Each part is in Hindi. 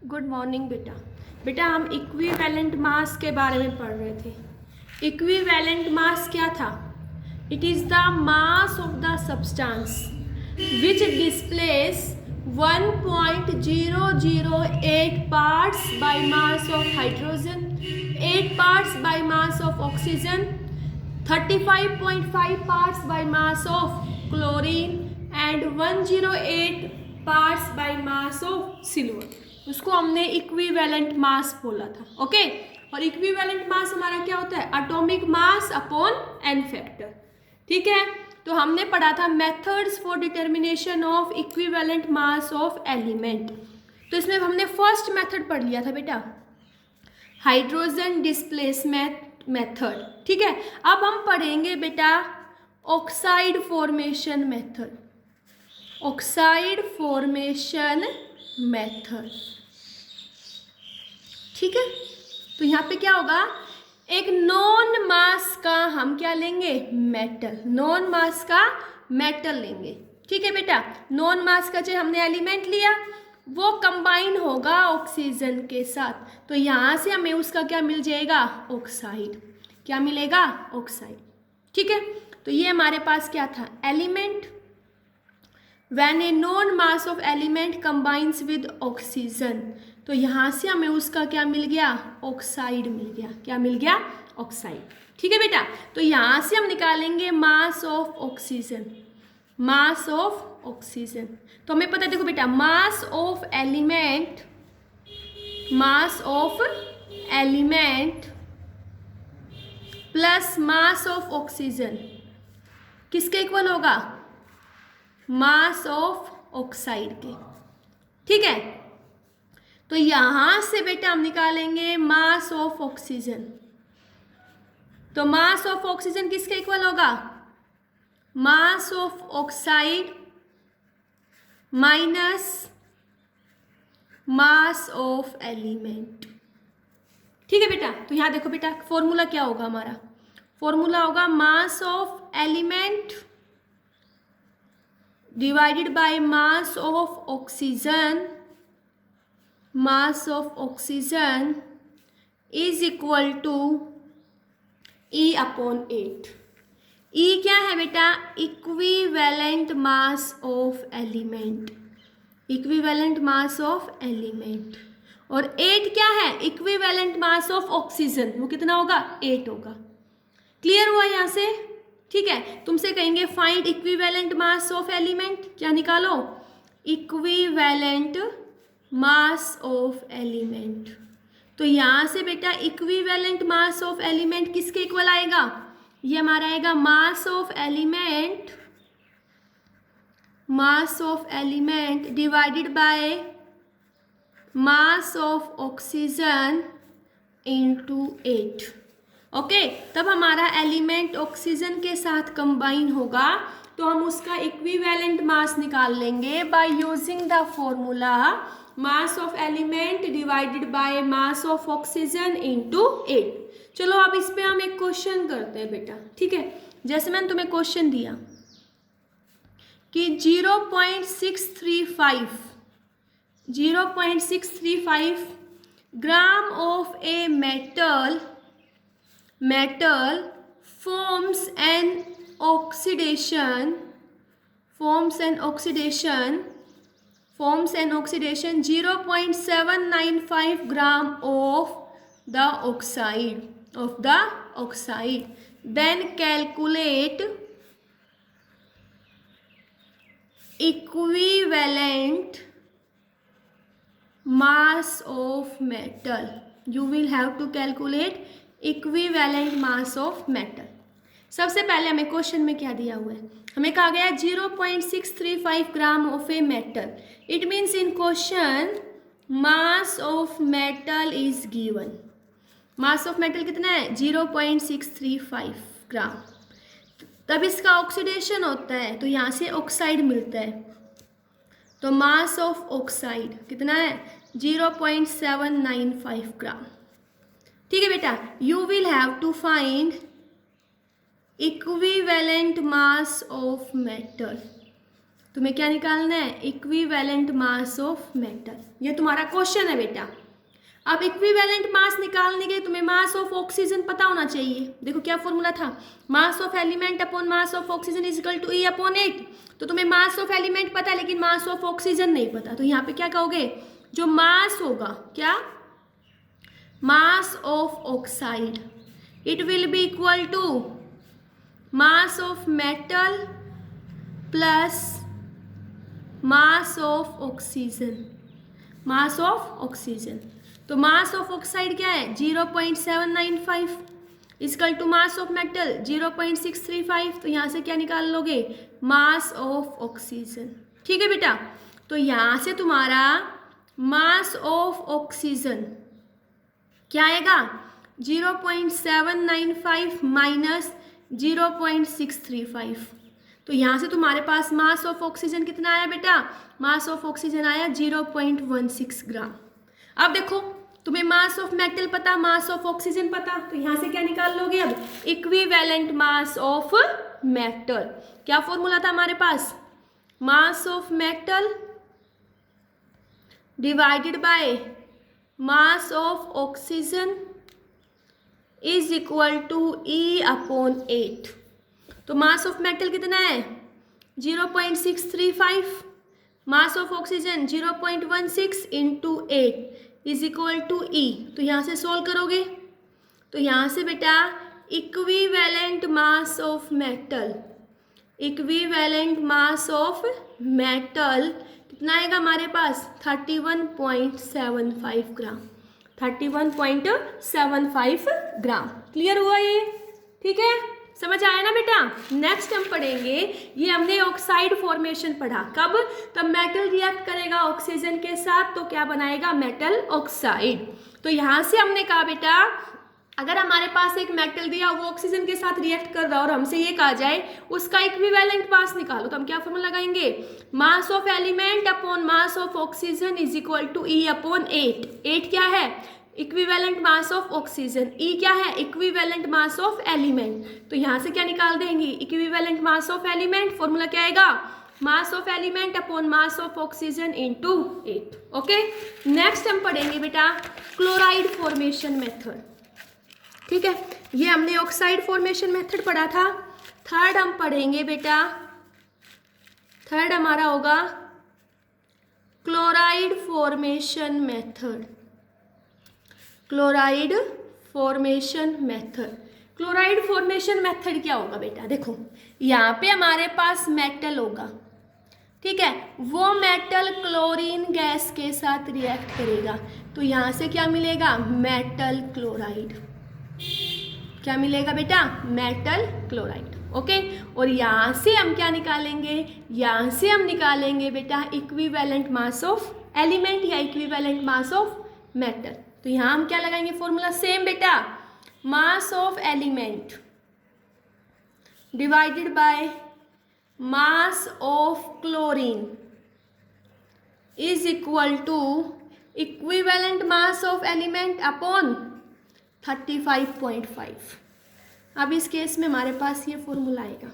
गुड मॉर्निंग बेटा। बेटा हम इक्विवेलेंट मास के बारे में पढ़ रहे थे। इक्विवेलेंट मास क्या था? It is the mass of the substance which displace 1.008 parts by mass of hydrogen, 8 parts by mass of oxygen, 35.5 parts by mass of chlorine and 108 parts by mass of silver। उसको हमने इक्विवेलेंट मास बोला था। ओके, और इक्विवेलेंट मास हमारा क्या होता है? Atomic mass upon n factor. ठीक है, तो हमने पढ़ा था methods for determination of equivalent mass of element. तो इसमें हमने फर्स्ट मेथड पढ़ लिया था बेटा, हाइड्रोजन डिस्प्लेसमेंट मेथड। ठीक है, अब हम पढ़ेंगे बेटा oxide formation method. Oxide formation method. ठीक है, तो यहाँ पे क्या होगा? एक नॉन मास का हम क्या लेंगे? मेटल। नॉन मास का मेटल लेंगे। ठीक है बेटा, नॉन मास का जो हमने एलिमेंट लिया वो कंबाइन होगा ऑक्सीजन के साथ, तो यहाँ से हमें उसका क्या मिल जाएगा? ऑक्साइड। क्या मिलेगा? ऑक्साइड। ठीक है, तो ये हमारे पास क्या था? Element. When a known mass of element combines with oxygen, तो यहाँ से हमें उसका क्या मिल गया? ऑक्साइड मिल गया। क्या मिल गया? ऑक्साइड। ठीक है बेटा, तो यहाँ से हम निकालेंगे मास of oxygen. Mass of oxygen तो हमें पता है, देखो बेटा, mass of element, mass of element plus mass of oxygen किसके इक्वल होगा? मास ऑफ ऑक्साइड के। ठीक है, तो यहां से बेटा हम निकालेंगे मास ऑफ ऑक्सीजन। तो मास ऑफ ऑक्सीजन किसके इक्वल होगा? Mass of oxide minus mass of element. ठीक है बेटा, तो यहां देखो बेटा, फॉर्मूला क्या होगा हमारा? फॉर्मूला होगा mass of element divided by mass of oxygen, mass of oxygen is equal to E upon 8। E क्या है बेटा? Equivalent mass of element. Equivalent mass of element. और 8 क्या है? Equivalent mass of oxygen. वो कितना होगा? 8 होगा। क्लियर हुआ यहाँ से? ठीक है, तुमसे कहेंगे find equivalent mass of element. क्या निकालो? Equivalent mass of element. तो यहाँ से बेटा इक्विवेलेंट मास ऑफ एलिमेंट किसके इक्वल आएगा? ये हमारा आएगा मास of element, mass of element divided by mass of oxygen into 8। Okay, तब हमारा एलिमेंट ऑक्सीजन के साथ कंबाइन होगा, तो हम उसका इक्विवेलेंट मास निकाल लेंगे by using the formula mass of element divided by mass of oxygen into 8। चलो अब इस पे हम एक क्वेश्चन करते हैं बेटा। ठीक है, जैसे मैंने तुम्हें क्वेश्चन दिया कि 0.635 gram of a metal forms an oxidation 0.795 gram of the oxide. Then calculate equivalent mass of metal. You will have to calculate equivalent mass of metal. सबसे पहले हमें क्वेश्चन में क्या दिया हुआ है? हमें कहा गया 0.635 gram of a metal. It means in question mass of metal is given. Mass of metal कितना है? 0.635 ग्राम। तब इसका ऑक्सीडेशन होता है, तो यहाँ से ऑक्साइड मिलता है, तो मास ऑफ ऑक्साइड कितना है? 0.795 ग्राम। ठीक है बेटा, you will have to find equivalent mass of metal. तुम्हें क्या निकालना है, इक्विवेलेंट मास ऑफ मेटल। ये तुम्हारा क्वेश्चन है बेटा। अब इक्विवेलेंट मास निकालने के तुम्हें मास ऑफ ऑक्सीजन पता होना चाहिए। देखो क्या फॉर्मूला था, mass of element upon mass of oxygen is equal to E upon 8। तो तुम्हें मास ऑफ एलिमेंट पता है लेकिन मास ऑफ ऑक्सीजन नहीं पता, तो यहाँ पे क्या कहोगे, जो मास होगा, क्या, mass of oxide, it will be equal to mass of metal plus mass of oxygen, mass of oxygen. तो मास ऑफ ऑक्साइड क्या है, 0.795 equal to mass of metal 0.635। तो यहाँ से क्या निकाल लोगे, मास ऑफ ऑक्सीजन। ठीक है बेटा, तो यहाँ से तुम्हारा मास ऑफ ऑक्सीजन क्या आएगा, 0.795 माइनस 0.635। तो यहाँ से तुम्हारे पास मास ऑफ ऑक्सीजन कितना आया बेटा, मास ऑफ ऑक्सीजन आया 0.16 ग्राम। अब देखो तुम्हें मास ऑफ मेटल पता, मास ऑफ ऑक्सीजन पता, तो यहाँ से क्या निकाल लोगे अब, इक्विवेलेंट मास ऑफ मेटल। क्या फॉर्मूला था हमारे पास, mass of metal divided by mass of oxygen is equal to E upon 8। तो मास ऑफ मेटल कितना है, 0.635, mass of oxygen 0.16 into 8 is equal to E। तो यहाँ से सोल्व करोगे तो यहाँ से बेटा equivalent mass of metal, equivalent mass of metal कितना आएगा हमारे पास, 31.75 ग्राम, 31.75 ग्राम। क्लियर हुआ ये, ठीक है, समझ आया ना बेटा। नेक्स्ट हम पढ़ेंगे, ये हमने ऑक्साइड फॉर्मेशन पढ़ा, कब, तब मेटल रिएक्ट करेगा ऑक्सीजन के साथ तो क्या बनाएगा, मेटल ऑक्साइड। तो यहाँ से हमने कहा बेटा अगर हमारे पास एक मेटल दिया वो ऑक्सीजन के साथ रिएक्ट कर रहा और हमसे ये कहा जाए उसका इक्विवेलेंट मास निकालो, तो हम क्या फॉर्मूला लगाएंगे, mass of element upon mass of oxygen is equal to E upon 8। 8 क्या है, equivalent mass of oxygen, E क्या है, इक्विवेलेंट मास ऑफ एलिमेंट। तो यहाँ से क्या निकाल देंगे, equivalent mass of element, formula क्या आएगा, मास of element upon mass of oxygen into 8। Okay, next हम पढ़ेंगे बेटा क्लोराइड फॉर्मेशन मेथड। ठीक है, ये हमने ऑक्साइड फॉर्मेशन मेथड पढ़ा था। थर्ड हम पढ़ेंगे बेटा, थर्ड हमारा होगा chloride formation method, chloride formation method. Chloride formation method क्या होगा बेटा, देखो यहाँ पे हमारे पास मेटल होगा, ठीक है, वो मेटल क्लोरीन गैस के साथ रिएक्ट करेगा तो यहाँ से क्या मिलेगा, मेटल क्लोराइड। क्या मिलेगा बेटा, मेटल क्लोराइड। ओके, और यहाँ से हम क्या निकालेंगे, यहाँ से हम निकालेंगे बेटा इक्विवेलेंट मास ऑफ एलिमेंट या इक्विवेलेंट मास ऑफ मेटल। तो यहाँ हम क्या लगाएंगे फॉर्मूला, सेम बेटा, mass of element divided by mass of chlorine is equal to equivalent mass of element upon 35.5। अब इस केस में हमारे पास ये फॉर्मूला आएगा।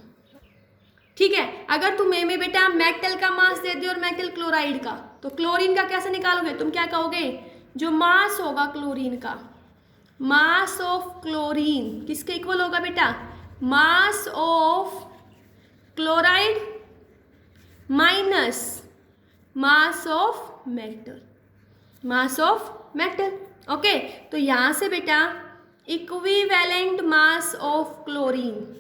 ठीक है, अगर तुम्हें में बेटा मेटल का मास दे दे और मेटल क्लोराइड का, तो क्लोरीन का कैसे निकालोगे, तुम क्या कहोगे, जो मास होगा क्लोरीन का, मास ऑफ क्लोरीन किसके इक्वल होगा बेटा, mass of chloride minus mass of metal, mass of metal. Okay, तो यहाँ से बेटा equivalent mass of chlorine,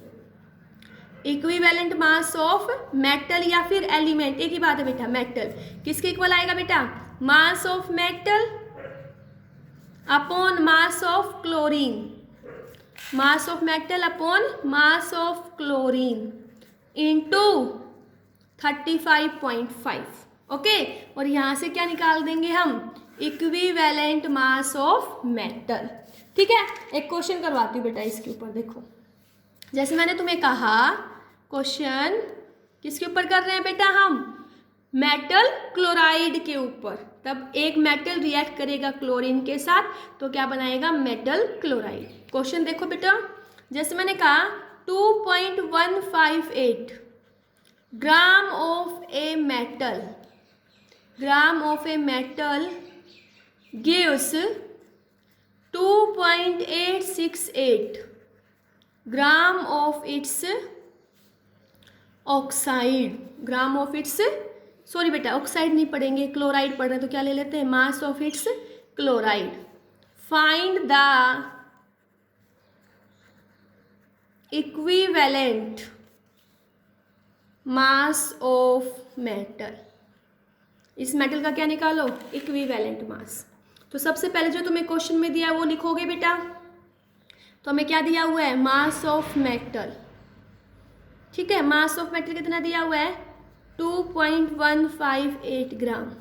equivalent mass of metal या फिर एलिमेंट, एक ही बात है बेटा, मेटल किसके इक्वल आएगा बेटा, mass of metal upon mass of chlorine, mass of metal upon mass of chlorine into 35.5। Okay, और यहाँ से क्या निकाल देंगे हम, इक्विवेलेंट मास ऑफ मेटल। ठीक है, एक क्वेश्चन करवाती हूँ बेटा इसके ऊपर, देखो जैसे मैंने तुम्हें कहा क्वेश्चन किसके ऊपर कर रहे हैं बेटा, हम मेटल क्लोराइड के ऊपर, तब एक मेटल रिएक्ट करेगा क्लोरीन के साथ तो क्या बनाएगा, मेटल क्लोराइड। क्वेश्चन देखो बेटा, जैसे मैंने कहा 2.158 gram of a metal, gram of a metal gives 2.868 gram of its oxide, gram of its, sorry बेटा ऑक्साइड नहीं पढ़ेंगे, क्लोराइड पढ़ रहे हैं तो क्या ले लेते हैं, मास of it's chloride. Find the equivalent mass of metal, इस मेटल का क्या निकालो, इक्विवेलेंट मास। तो सबसे पहले जो तुम्हें क्वेश्चन में दिया है वो लिखोगे बेटा। तो हमें क्या दिया हुआ है, मास ऑफ मेटल, ठीक है। मास ऑफ मेटल कितना दिया हुआ है, 2.158 ग्राम।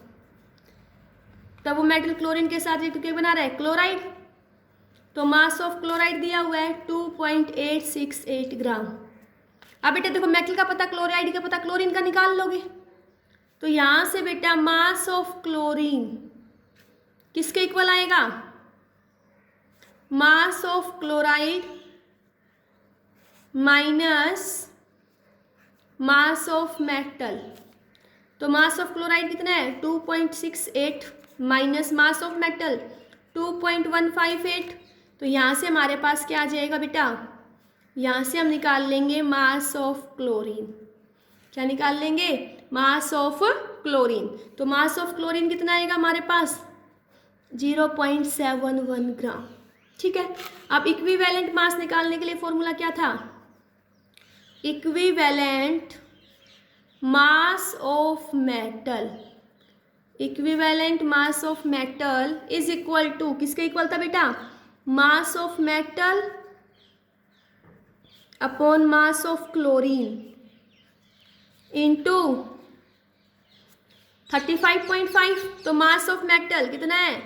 तब वो मेटल क्लोरीन के साथ रिएक्ट बना रहा है, क्लोराइड। तो मास ऑफ क्लोराइड दिया हुआ है 2.868 ग्राम। अब बेटा देखो मेटल का पता, क्लोराइड का पता, क्लोरीन का निकाल लोगे। तो यहां से बेटा मास ऑफ क्लोरीन किसके इक्वल आएगा, mass of chloride minus mass of metal. तो मास ऑफ क्लोराइड कितना है 2.68 माइनस मास ऑफ मेटल 2.158। तो यहाँ से हमारे पास क्या आ जाएगा बेटा, यहाँ से हम निकाल लेंगे मास ऑफ क्लोरीन। क्या निकाल लेंगे, मास ऑफ क्लोरीन। तो मास ऑफ क्लोरीन कितना आएगा हमारे पास 0.71 ग्राम, ठीक है। अब इक्विवेलेंट मास निकालने के लिए फॉर्मूला क्या था, equivalent mass of metal, equivalent mass of metal is equal to, किसके इक्वल था बेटा, mass of metal upon mass of chlorine into 35.5। तो मास ऑफ मेटल कितना है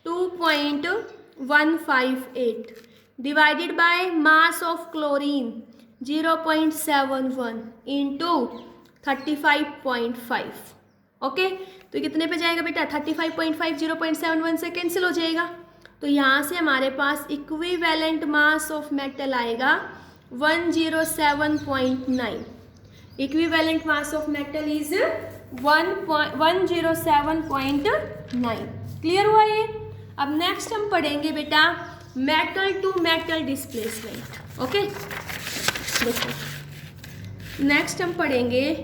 2.158 divided by mass of chlorine 0.71 into 35.5। Okay, तो कितने पे जाएगा बेटा 35.5 0.71 से कैंसिल हो जाएगा। तो यहाँ से हमारे पास इक्विवेलेंट मास ऑफ मेटल आएगा 107.9। Equivalent mass of metal is 107.9। Clear हुआ ये। अब नेक्स्ट हम पढ़ेंगे बेटा metal to metal displacement. Okay, देखो नेक्स्ट हम पढ़ेंगे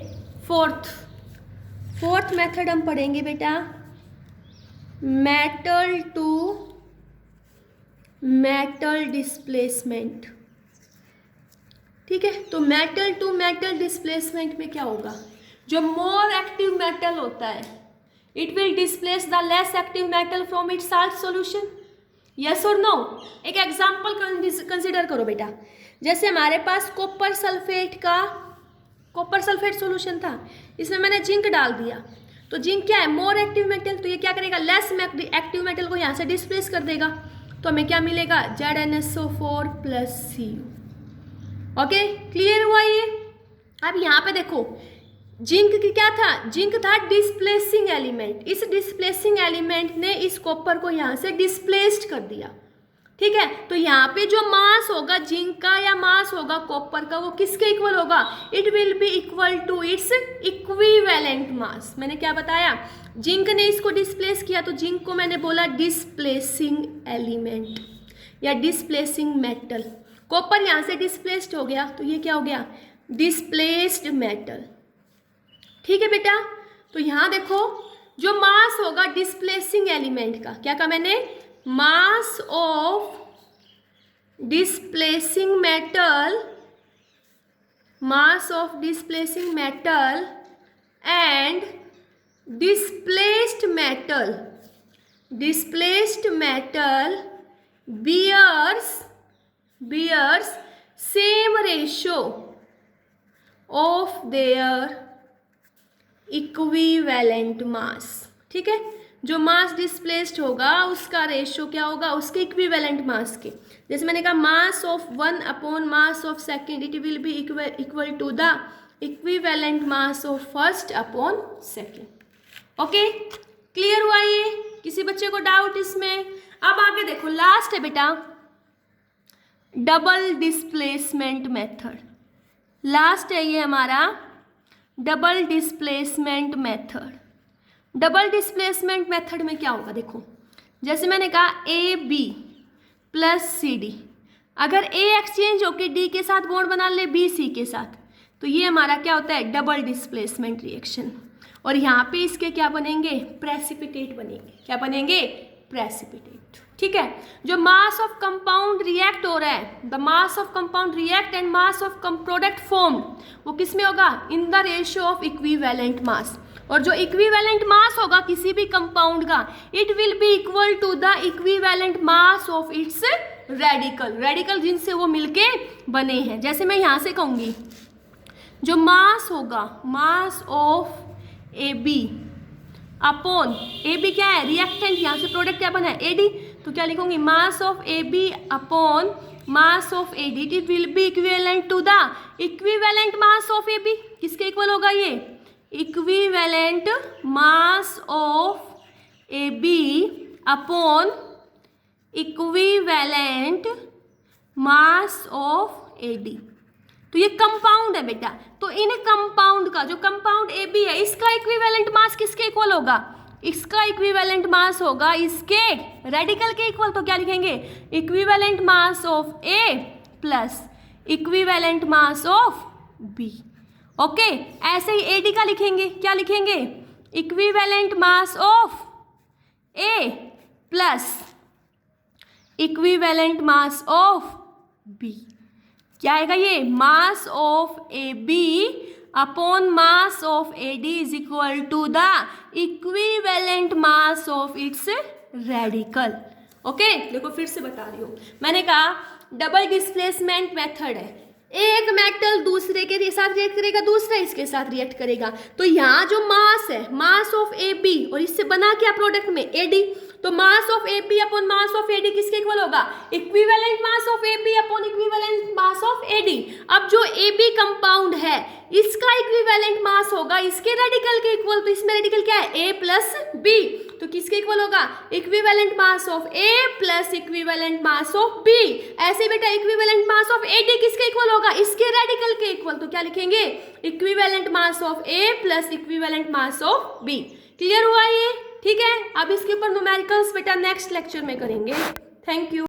फोर्थ मेथड हम पढ़ेंगे बेटा मेटल टू मेटल डिस्प्लेसमेंट, ठीक है। तो मेटल टू मेटल डिस्प्लेसमेंट में क्या होगा, जो मोर एक्टिव मेटल होता है it will displace the less active metal from its salt solution, yes और नो। एक एग्जांपल कंसीडर करो बेटा, जैसे हमारे पास कॉपर सल्फेट सॉल्यूशन था, इसमें मैंने जिंक डाल दिया। तो जिंक क्या है, मोर एक्टिव मेटल, तो ये क्या करेगा, लेस एक्टिव मेटल को यहाँ से डिस्प्लेस कर देगा। तो हमें क्या मिलेगा ZnSO4 + Cu। ओके, क्लियर हुआ ये। अब यहाँ पे देखो जिंक की क्या था, जिंक था डिस्प्लेसिंग एलिमेंट। इस डिस्प्लेसिंग एलिमेंट ने इस कॉपर को यहाँ से डिस्प्लेस्ड कर दिया, ठीक है। तो यहाँ पे जो मास होगा जिंक का या मास होगा कॉपर का, वो किसके इक्वल होगा, it will be equal to its equivalent mass. मैंने क्या बताया, जिंक ने इसको डिस्प्लेस किया तो जिंक को मैंने बोला डिस्प्लेसिंग एलिमेंट या डिस्प्लेसिंग मेटल। कॉपर यहाँ से डिस्प्लेस्ड हो गया तो ये क्या हो गया, डिस्प्लेस्ड मेटल, ठीक है बेटा। तो यहाँ देखो जो मास होगा डिस्प्लेसिंग एलिमेंट का, क्या कहा मैंने, mass of displacing metal, mass of displacing metal and displaced metal bears same ratio of their equivalent mass, ठीक है। जो मास डिस्प्लेस्ड होगा उसका रेशियो क्या होगा, उसके इक्विवेलेंट मास के। जैसे मैंने कहा mass of 1 upon mass of second it will be equal to the equivalent mass of first upon second. Okay, clear हुआ ये, किसी बच्चे को डाउट इसमें। अब आगे देखो लास्ट है बेटा डबल डिस्प्लेसमेंट मेथड। लास्ट है ये हमारा double displacement method. Double displacement method में क्या होगा, देखो जैसे मैंने कहा A B plus C D, अगर ए एक्सचेंज होकर डी के साथ बॉन्ड बना ले बी सी के साथ, तो ये हमारा क्या होता है, डबल डिस्प्लेसमेंट रिएक्शन। और यहाँ पे इसके क्या बनेंगे, प्रेसिपिटेट बनेंगे। क्या बनेंगे, प्रेसिपिटेट। ठीक है, जो मास ऑफ कंपाउंड रिएक्ट हो रहा है, the mass of compound react and mass of product formed, वो किस में होगा, in the ratio of equivalent mass. और जो इक्विवेलेंट मास होगा किसी भी कंपाउंड का, it will be equal to the equivalent mass of its radical. Radical जिनसे वो मिलके बने हैं। जैसे मैं यहाँ से कहूँगी जो मास होगा, mass of A B upon, A B क्या है, रिएक्टेंट, यहाँ से प्रोडक्ट क्या बना है, ए डी, तो क्या लिखूंगी, mass of A B upon mass of A D, it will be equivalent to the equivalent mass of A B. किसके इक्वल होगा ये, equivalent mass of A B upon equivalent mass of A D. तो ये कंपाउंड है बेटा, तो इन कंपाउंड का, जो कंपाउंड ए बी है, इसका इक्विवेलेंट मास किसके इक्वल होगा, इसका इक्विवेलेंट मास होगा इसके रेडिकल के इक्वल। तो क्या लिखेंगे, equivalent mass of A plus equivalent mass of B. Okay, ऐसे ही ए डी का लिखेंगे, क्या लिखेंगे, equivalent mass of A plus equivalent mass of B. क्या आएगा ये, mass of A B upon mass of A D is equal to the equivalent mass of its radical. Okay, देखो फिर से बता रही हूँ, मैंने कहा डबल डिस्प्लेसमेंट मेथड है, एक मेटल दूसरे के साथ रिएक्ट करेगा, दूसरा इसके साथ रिएक्ट करेगा। तो यहाँ जो मास है, मास ऑफ ए बी, और इससे बना क्या प्रोडक्ट में, ए डी, तो mass of A B upon mass of A D किसके इक्वल होगा, equivalent mass of A B upon equivalent mass of A D. अब जो ए बी कंपाउंड है, इसका इक्विवेलेंट मास होगा इसके रेडिकल के इक्वल, तो इसमें रेडिकल क्या है, ए प्लस बी, तो किसके इक्वल होगा, equivalent mass of A plus equivalent mass of B. ऐसे बेटा equivalent mass of A D किसके इक्वल होगा, इसके रेडिकल के इक्वल, तो क्या लिखेंगे, equivalent mass of A plus equivalent mass of B. Clear हुआ ये, ठीक है। अब इसके ऊपर न्यूमेरिकल्स बेटा नेक्स्ट लेक्चर में करेंगे। Thank you.